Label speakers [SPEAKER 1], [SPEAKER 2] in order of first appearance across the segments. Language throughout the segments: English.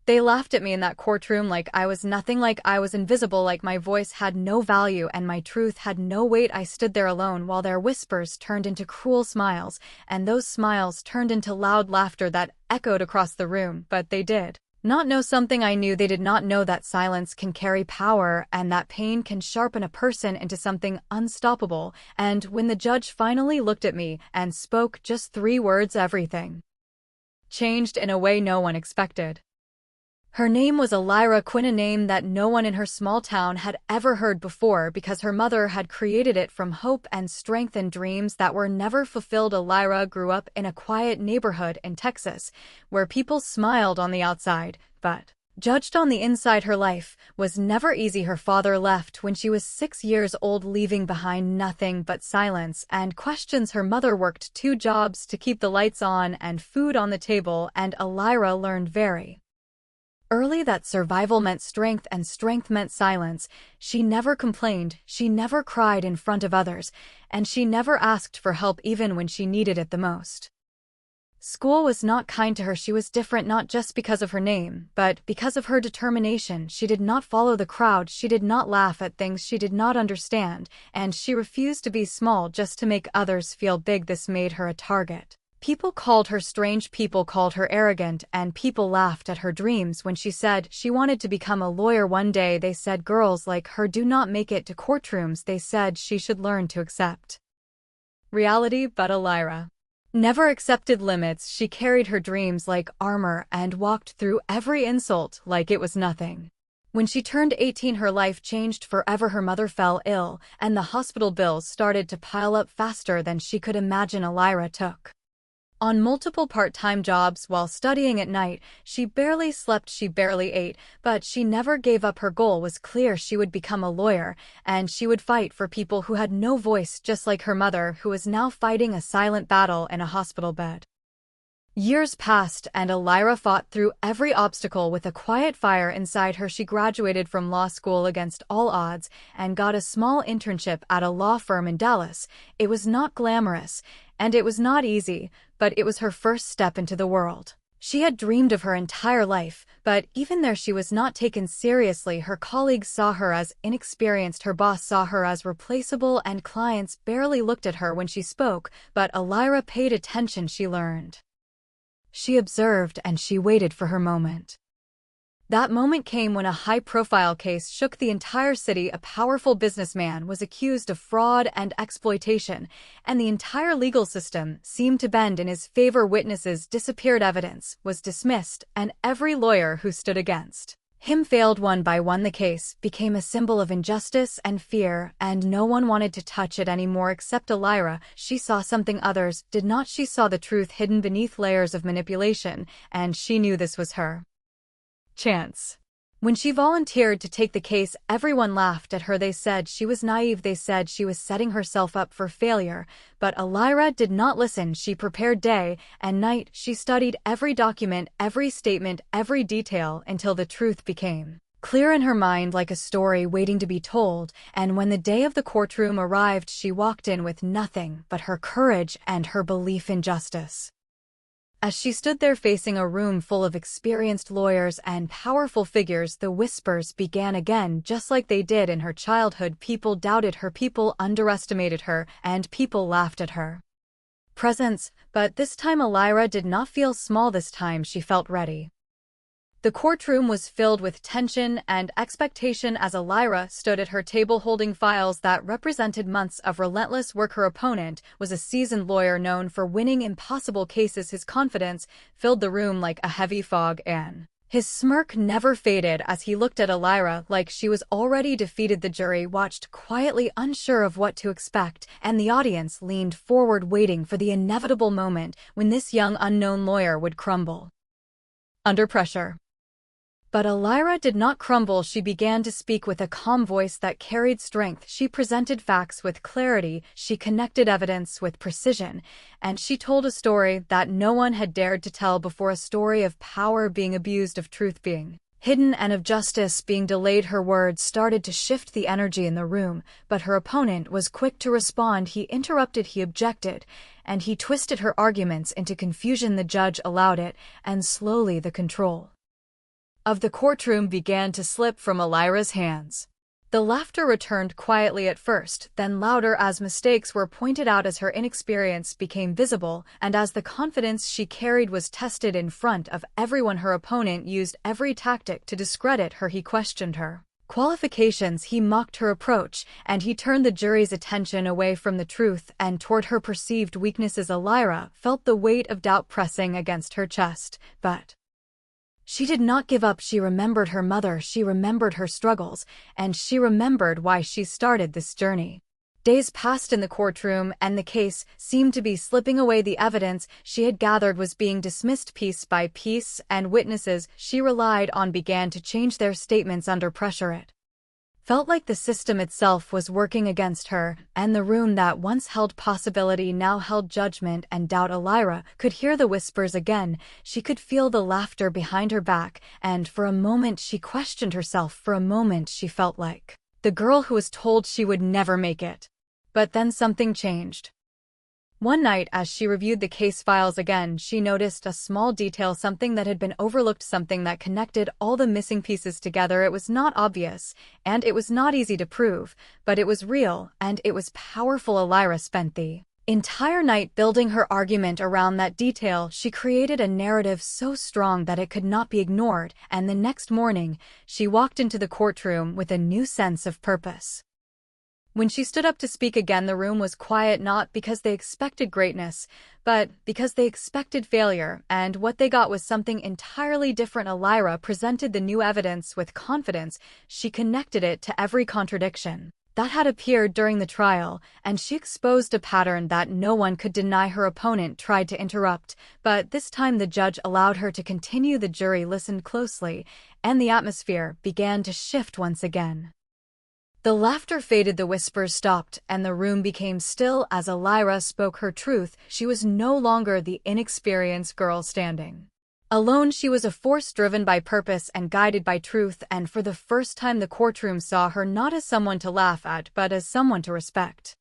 [SPEAKER 1] They laughed at me in that courtroom like I was nothing, like I was invisible, like my voice had no value and my truth had no weight. I stood there alone while their whispers turned into cruel smiles, and those smiles turned into loud laughter that echoed across the room, but they did not know something I knew. They did not know that silence can carry power and that pain can sharpen a person into something unstoppable. And when the judge finally looked at me and spoke just 3 words, everything changed in a way no one expected. Her name was Alyra Quinn, a name that no one in her small town had ever heard before because her mother had created it from hope and strength and dreams that were never fulfilled. Alyra grew up in a quiet neighborhood in Texas where people smiled on the outside, but judged on the inside. Her life was never easy. Her father left when she was 6 years old, leaving behind nothing but silence and questions. Her mother worked 2 jobs to keep the lights on and food on the table, and Alyra learned very early that survival meant strength and strength meant silence. She never complained, she never cried in front of others, and she never asked for help even when she needed it the most. School was not kind to her. She was different not just because of her name, but because of her determination. She did not follow the crowd, she did not laugh at things she did not understand, and she refused to be small just to make others feel big. This made her a target. People called her strange, people called her arrogant, and people laughed at her dreams. When she said she wanted to become a lawyer one day, they said girls like her do not make it to courtrooms. They said she should learn to accept reality, but Alyra never accepted limits. She carried her dreams like armor and walked through every insult like it was nothing. When she turned 18, her life changed forever. Her mother fell ill, and the hospital bills started to pile up faster than she could imagine. Alyra took on multiple part-time jobs while studying at night. She barely slept, she barely ate, but she never gave up. Her goal was clear. She would become a lawyer, and she would fight for people who had no voice, just like her mother, who was now fighting a silent battle in a hospital bed. Years passed, and Alyra fought through every obstacle with a quiet fire inside her. She graduated from law school against all odds and got a small internship at a law firm in Dallas. It was not glamorous, and it was not easy, but it was her first step into the world she had dreamed of her entire life. But even there, she was not taken seriously. Her colleagues saw her as inexperienced, her boss saw her as replaceable, and clients barely looked at her when she spoke. But Alyra paid attention. She learned. She observed, and she waited for her moment. That moment came when a high-profile case shook the entire city. A powerful businessman was accused of fraud and exploitation, and the entire legal system seemed to bend in his favor. Witnesses disappeared, evidence was dismissed, and every lawyer who stood against him failed. One by one, the case became a symbol of injustice and fear, and no one wanted to touch it anymore except Alyra. She saw something others did not. She saw the truth hidden beneath layers of manipulation, and she knew this was her chance. When she volunteered to take the case, everyone laughed at her. They said she was naive. They said she was setting herself up for failure. But Alyra did not listen. She prepared day and night. She studied every document, every statement, every detail until the truth became clear in her mind like a story waiting to be told. And when the day of the courtroom arrived, she walked in with nothing but her courage and her belief in justice. As she stood there facing a room full of experienced lawyers and powerful figures, the whispers began again, just like they did in her childhood. People doubted her, people underestimated her, and people laughed at her presence. But this time Alyra did not feel small. This time she felt ready. The courtroom was filled with tension and expectation as Alyra stood at her table holding files that represented months of relentless work. Her opponent was a seasoned lawyer known for winning impossible cases. His confidence filled the room like a heavy fog, and his smirk never faded as he looked at Alyra like she was already defeated. The jury watched quietly, unsure of what to expect, and the audience leaned forward waiting for the inevitable moment when this young unknown lawyer would crumble under pressure. But Alyra did not crumble. She began to speak with a calm voice that carried strength. She presented facts with clarity, she connected evidence with precision, and she told a story that no one had dared to tell before, a story of power being abused, of truth being hidden, and of justice being delayed. Her words started to shift the energy in the room, but her opponent was quick to respond. He interrupted, he objected, and he twisted her arguments into confusion. The judge allowed it, and slowly the control of the courtroom began to slip from Alyra's hands. The laughter returned quietly at first, then louder as mistakes were pointed out as her inexperience became visible, and as the confidence she carried was tested in front of everyone. Her opponent used every tactic to discredit her. He questioned her qualifications, he mocked her approach, and he turned the jury's attention away from the truth and toward her perceived weaknesses. Alyra felt the weight of doubt pressing against her chest, but she did not give up. She remembered her mother, she remembered her struggles, and she remembered why she started this journey. Days passed in the courtroom, and the case seemed to be slipping away. The evidence she had gathered was being dismissed piece by piece, and witnesses she relied on began to change their statements under pressure. It felt like the system itself was working against her, and the room that once held possibility now held judgment and doubt. Alyra could hear the whispers again, she could feel the laughter behind her back, and for a moment she questioned herself. For a moment she felt like the girl who was told she would never make it. But then something changed. One night, as she reviewed the case files again, she noticed a small detail, something that had been overlooked, something that connected all the missing pieces together. It was not obvious, and it was not easy to prove, but it was real, and it was powerful. Alyra spent the entire night building her argument around that detail. She created a narrative so strong that it could not be ignored, and the next morning, she walked into the courtroom with a new sense of purpose. When she stood up to speak again, the room was quiet, not because they expected greatness, but because they expected failure, and what they got was something entirely different. Alyra presented the new evidence with confidence. She connected it to every contradiction that had appeared during the trial, and she exposed a pattern that no one could deny. Her opponent tried to interrupt, but this time the judge allowed her to continue. The jury listened closely, and the atmosphere began to shift once again. The laughter faded, the whispers stopped, and the room became still as Alyra spoke her truth. She was no longer the inexperienced girl standing alone. She was a force driven by purpose and guided by truth, and for the first time the courtroom saw her not as someone to laugh at, but as someone to respect.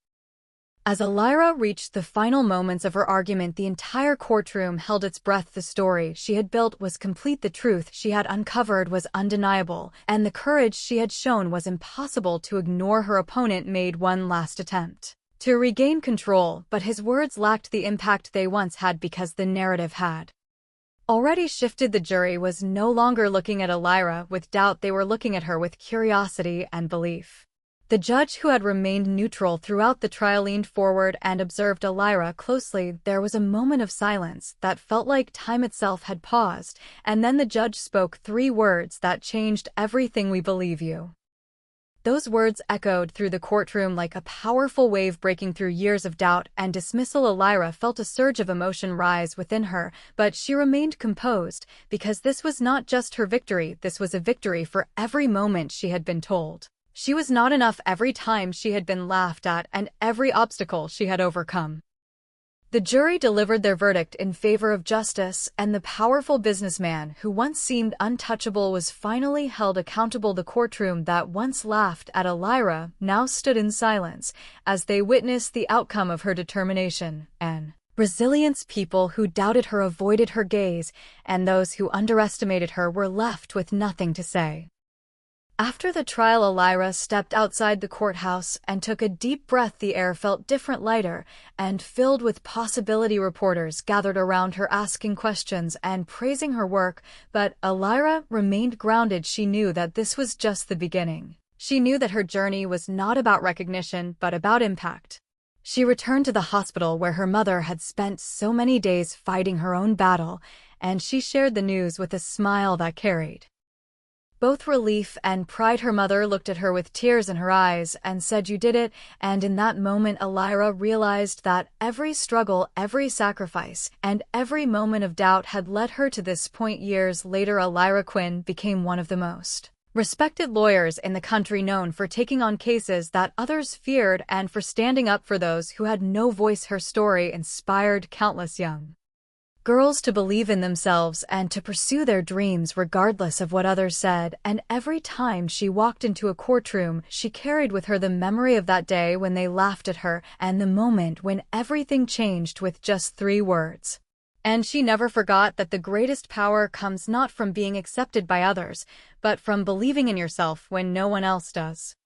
[SPEAKER 1] As Alyra reached the final moments of her argument, the entire courtroom held its breath. The story she had built was complete, the truth she had uncovered was undeniable, and the courage she had shown was impossible to ignore. Her opponent made one last attempt to regain control, but his words lacked the impact they once had because the narrative had already shifted. The jury was no longer looking at Alyra with doubt, they were looking at her with curiosity and belief. The judge, who had remained neutral throughout the trial, leaned forward and observed Alyra closely. There was a moment of silence that felt like time itself had paused, and then the judge spoke 3 words that changed everything: "We believe you." Those words echoed through the courtroom like a powerful wave breaking through years of doubt and dismissal. Alyra felt a surge of emotion rise within her, but she remained composed, because this was not just her victory, this was a victory for every moment she had been told she was not enough, every time she had been laughed at, and every obstacle she had overcome. The jury delivered their verdict in favor of justice, and the powerful businessman who once seemed untouchable was finally held accountable. The courtroom that once laughed at Alyra now stood in silence as they witnessed the outcome of her determination and resilience. People who doubted her avoided her gaze, and those who underestimated her were left with nothing to say. After the trial, Alyra stepped outside the courthouse and took a deep breath. The air felt different, lighter, and filled with possibility. Reporters gathered around her, asking questions and praising her work, but Alyra remained grounded. She knew that this was just the beginning. She knew that her journey was not about recognition, but about impact. She returned to the hospital where her mother had spent so many days fighting her own battle, and she shared the news with a smile that carried both relief and pride. Her mother looked at her with tears in her eyes and said, "You did it," and in that moment Alyra realized that every struggle, every sacrifice, and every moment of doubt had led her to this point. Years later, Alyra Quinn became one of the most respected lawyers in the country, known for taking on cases that others feared and for standing up for those who had no voice. Her story inspired countless young girls to believe in themselves and to pursue their dreams regardless of what others said, and every time she walked into a courtroom, she carried with her the memory of that day when they laughed at her and the moment when everything changed with just 3 words. And she never forgot that the greatest power comes not from being accepted by others, but from believing in yourself when no one else does.